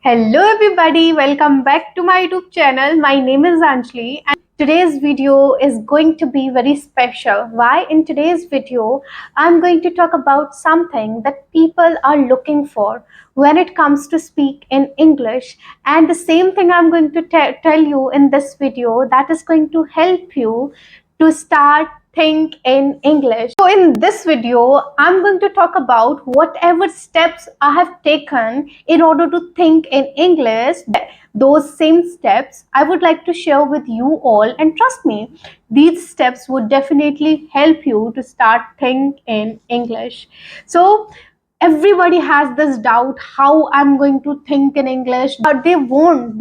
Hello everybody, welcome back to my YouTube channel. My name is Anjali and today's video is going to be very special. Why? In today's video, I'm going to talk about something that people are looking for when it comes to speak in English, and the same thing I'm going to tell you in this video that is going to help you to start think in English. So in this video, I'm going to talk about whatever steps I have taken in order to think in English. Those same steps I would like to share with you all, and trust me, these steps would definitely help you to start think in English. So everybody has this doubt how I'm going to think in English, but they want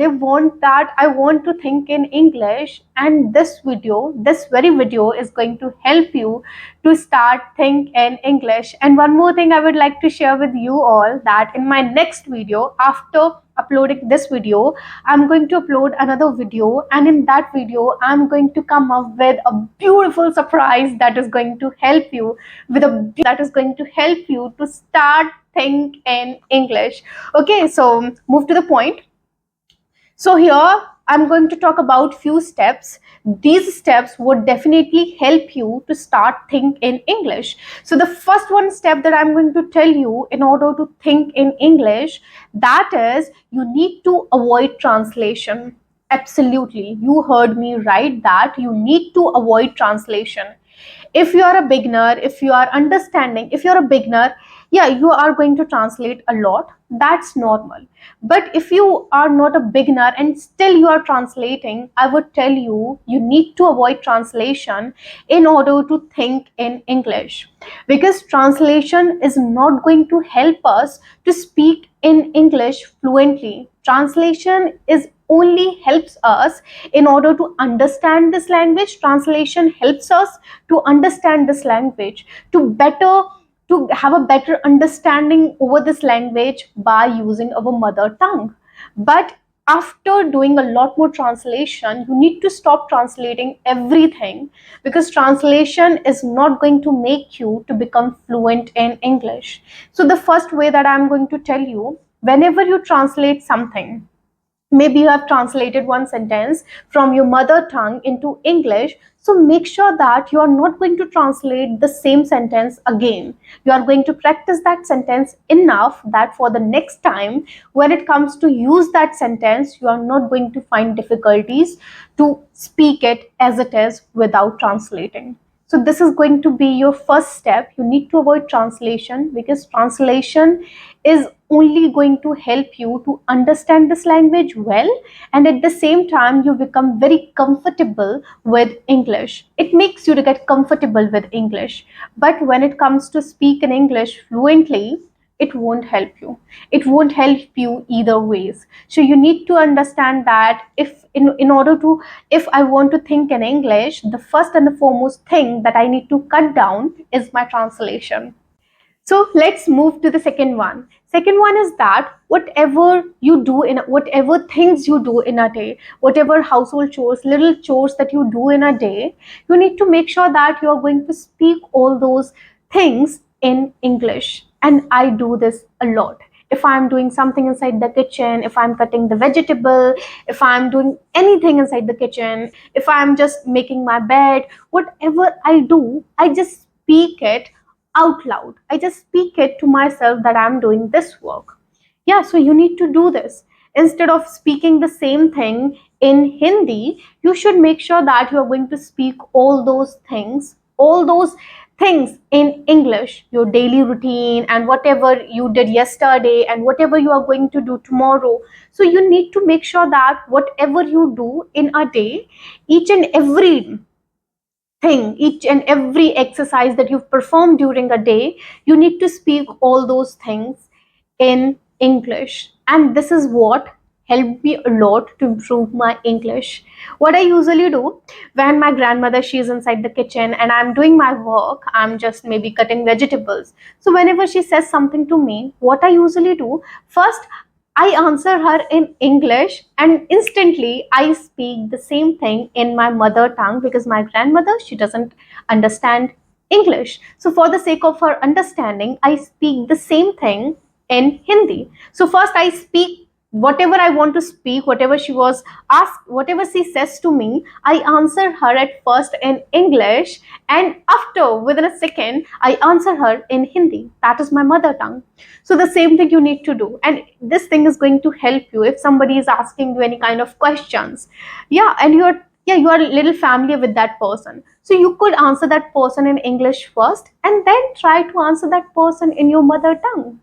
that I want to think in English, and this very video is going to help you to start think in English. And one more thing I would like to share with you all, that in my next video, after uploading this video, I'm going to upload another video, and in that video I'm going to come up with a beautiful surprise that is going to help you to start think in English. Okay, so move to the point. So here I'm going to talk about few steps. These steps would definitely help you to start think in English. So the first one step that I'm going to tell you in order to think in English, that is, you need to avoid translation. Absolutely, you heard me right, that you need to avoid translation. If you are a beginner, if you're a beginner, yeah, you are going to translate a lot, that's normal. But if you are not a beginner and still you are translating, I would tell you, you need to avoid translation in order to think in English, because translation is not going to help us to speak in English fluently. Translation is only helps us in order to understand this language. Translation helps us to understand this language, to have a better understanding over this language by using our mother tongue. But after doing a lot more translation, you need to stop translating everything, because translation is not going to make you to become fluent in English. So the first way that I'm going to tell you, whenever you translate something, maybe you have translated one sentence from your mother tongue into English, so make sure that you are not going to translate the same sentence again. You are going to practice that sentence enough that for the next time when it comes to use that sentence, you are not going to find difficulties to speak it as it is without translating. So this is going to be your first step. You need to avoid translation, because translation is only going to help you to understand this language well, and at the same time you become very comfortable with English. It makes you to get comfortable with English. But when it comes to speak in English fluently, it won't help you. It won't help you either ways. So you need to understand that in order to, if I want to think in English, the first and the foremost thing that I need to cut down is my translation. So let's move to the second one. Second one is that whatever things you do in a day, whatever household chores, little chores that you do in a day, you need to make sure that you are going to speak all those things in English. And I do this a lot. If I'm doing something inside the kitchen, if I'm cutting the vegetable, if I'm doing anything inside the kitchen, if I'm just making my bed, whatever I do, I just speak it out loud. I just speak it to myself that I'm doing this work. Yeah, so you need to do this. Instead of speaking the same thing in Hindi, you should make sure that you are going to speak all those things in English, your daily routine and whatever you did yesterday and whatever you are going to do tomorrow. So you need to make sure that whatever you do in a day, each and every each and every exercise that you've performed during a day, you need to speak all those things in English. And this is what helped me a lot to improve my English. What I usually do, when my grandmother, she's inside the kitchen and I'm doing my work, I'm just maybe cutting vegetables. So whenever she says something to me, what I usually do, first I answer her in English, and instantly I speak the same thing in my mother tongue, because my grandmother, she doesn't understand English. So for the sake of her understanding, I speak the same thing in Hindi. So first I speak whatever I want to speak, whatever she was asked, whatever she says to me, I answer her at first in English, and after, within a second, I answer her in Hindi. That is my mother tongue. So the same thing you need to do, and this thing is going to help you if somebody is asking you any kind of questions. Yeah, and you are a little familiar with that person, so you could answer that person in English first, and then try to answer that person in your mother tongue.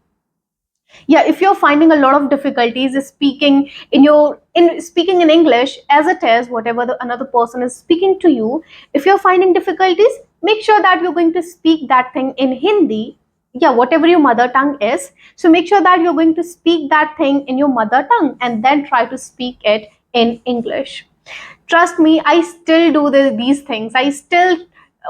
Yeah, if you're finding a lot of difficulties speaking in speaking in English as it is, whatever another person is speaking to you, if you're finding difficulties, make sure that you're going to speak that thing in Hindi. Yeah, whatever your mother tongue is, so make sure that you're going to speak that thing in your mother tongue and then try to speak it in English. Trust me, I still do these things. I still,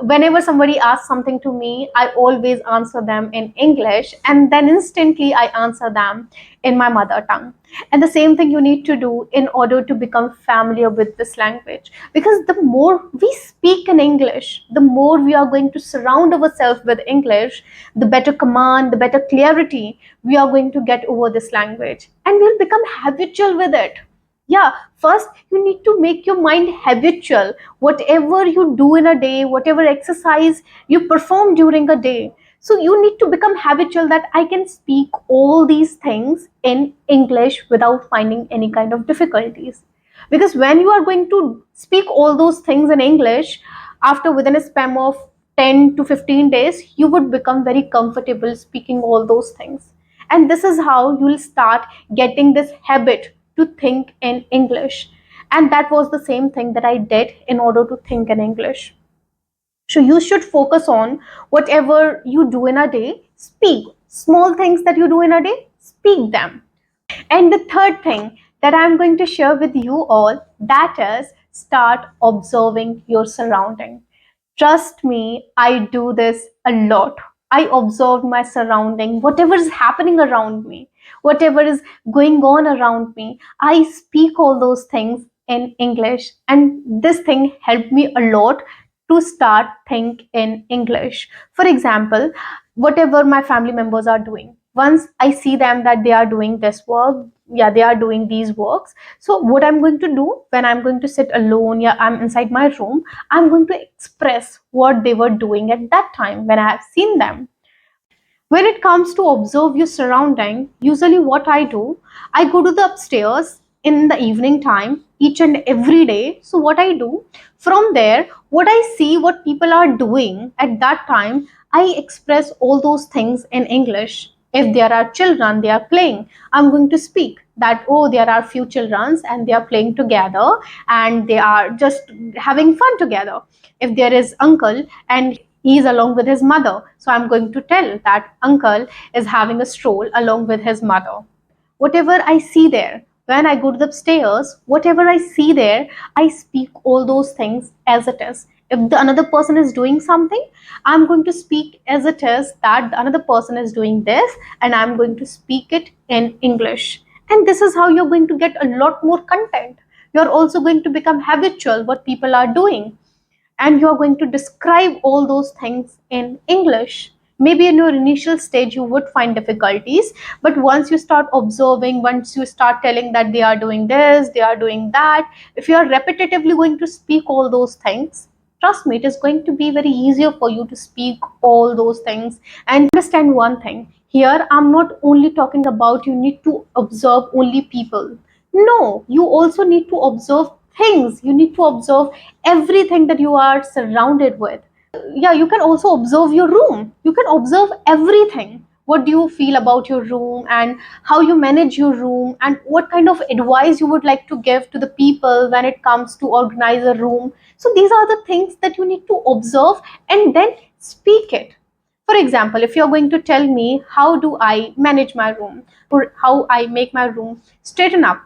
whenever somebody asks something to me, I always answer them in English, and then instantly I answer them in my mother tongue. And the same thing you need to do in order to become familiar with this language, because the more we speak in English, the more we are going to surround ourselves with English, the better command, the better clarity we are going to get over this language, and we'll become habitual with it. Yeah, first you need to make your mind habitual. Whatever you do in a day, whatever exercise you perform during a day, so you need to become habitual that I can speak all these things in English without finding any kind of difficulties. Because when you are going to speak all those things in English, after within a span of 10 to 15 days, you would become very comfortable speaking all those things. And this is how you'll start getting this habit to think in English. And that was the same thing that I did in order to think in English. So you should focus on whatever you do in a day, speak. Small things that you do in a day, speak them. And the third thing that I'm going to share with you all, that is start observing your surrounding. Trust me, I do this a lot. I observe my surrounding, whatever is happening around me, whatever is going on around me. I speak all those things in English, and this thing helped me a lot to start think in English. For example, whatever my family members are doing, once I see them that they are doing this work, yeah, they are doing these works. So what I'm going to do when I'm going to sit alone, yeah, I'm inside my room, I'm going to express what they were doing at that time when I have seen them. When it comes to observe your surrounding, usually what I do, I go to the upstairs in the evening time each and every day. So what I do, from there, what I see what people are doing at that time, I express all those things in English. If there are children, they are playing, I'm going to speak that, oh, there are few children and they are playing together and they are just having fun together. If there is uncle and he is along with his mother, so I'm going to tell that uncle is having a stroll along with his mother. Whatever I see there, when I go to the upstairs, whatever I see there, I speak all those things as it is. If the another person is doing something, I'm going to speak as it is that the another person is doing this, and I'm going to speak it in English. And this is how you're going to get a lot more content. You're also going to become habitual what people are doing, and you're going to describe all those things in English. Maybe in your initial stage you would find difficulties, but once you start observing, once you start telling that they are doing this, they are doing that, if you are repetitively going to speak all those things, trust me, it is going to be very easier for you to speak all those things. And understand one thing here, I'm not only talking about you need to observe only people. No, you also need to observe things. You need to observe everything that you are surrounded with. Yeah, you can also observe your room. You can observe everything. What do you feel about your room, and how you manage your room, and what kind of advice you would like to give to the people when it comes to organize a room. So these are the things that you need to observe and then speak it. For example, if you're going to tell me how do I manage my room, or how I make my room straighten up,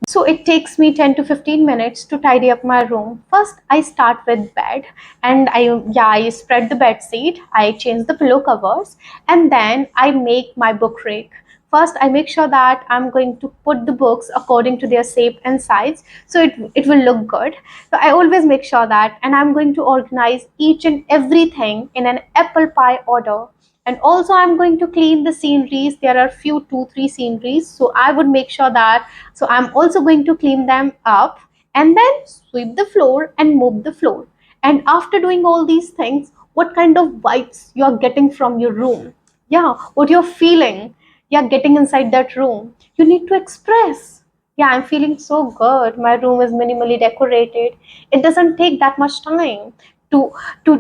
so it takes me 10 to 15 minutes to tidy up my room. First, I start with bed, and I spread the bed sheet, I change the pillow covers, and then I make my book rack. First, I make sure that I'm going to put the books according to their shape and size, so it will look good. So I always make sure that, and I'm going to organize each and everything in an apple pie order. And also I'm going to clean the sceneries. There are few 2 3 sceneries, so I would make sure that, so I'm also going to clean them up, and then sweep the floor and mop the floor. And after doing all these things, what kind of vibes you are getting from your room? Yeah, what you're feeling, yeah, getting inside that room, you need to express. Yeah, I'm feeling so good, my room is minimally decorated. It doesn't take that much time to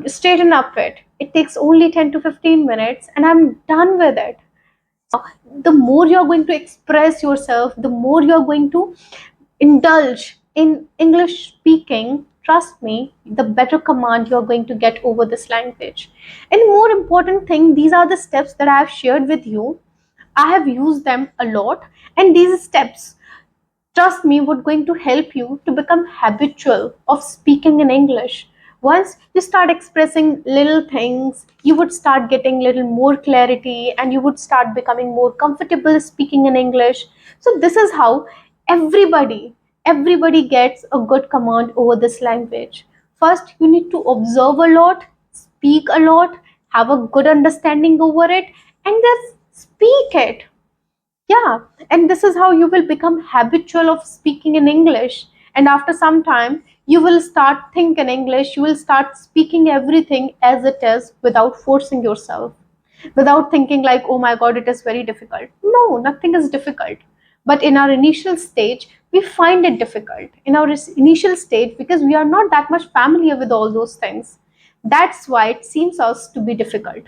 straighten up it. It takes only 10 to 15 minutes and I'm done with it. The more you're going to express yourself, the more you're going to indulge in English speaking, trust me, the better command you're going to get over this language. And more important thing, these are the steps that I have shared with you. I have used them a lot, and these steps, trust me, would going to help you to become habitual of speaking in English. Once you start expressing little things, you would start getting little more clarity and you would start becoming more comfortable speaking in English. So this is how everybody gets a good command over this language. First, you need to observe a lot, speak a lot, have a good understanding over it, and just speak it. Yeah, and this is how you will become habitual of speaking in English. And after some time, you will start thinking English, you will start speaking everything as it is without forcing yourself, without thinking like, oh my God, it is very difficult. No, nothing is difficult. But in our initial stage, we find it difficult. In our initial stage, because we are not that much familiar with all those things. That's why it seems us to be difficult.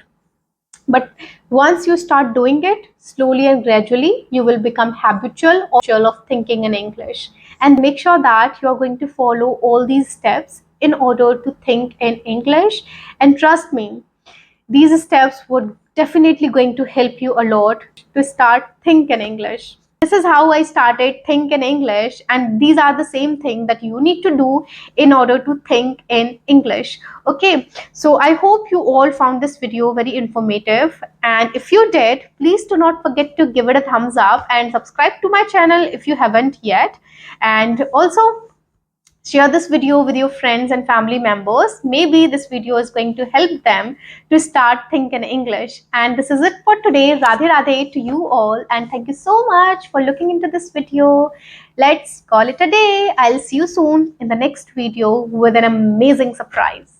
But once you start doing it slowly and gradually, you will become habitual of thinking in English. And make sure that you are going to follow all these steps in order to think in English. And trust me, these steps would definitely going to help you a lot to start think in English. This is how I started think in English, and these are the same thing that you need to do in order to think in English. Okay, so I hope you all found this video very informative, and if you did, please do not forget to give it a thumbs up and subscribe to my channel if you haven't yet. And also share this video with your friends and family members. Maybe this video is going to help them to start thinking English. And this is it for today. Radhe Radhe to you all, and thank you so much for looking into this video. Let's call it a day. I'll see you soon in the next video with an amazing surprise.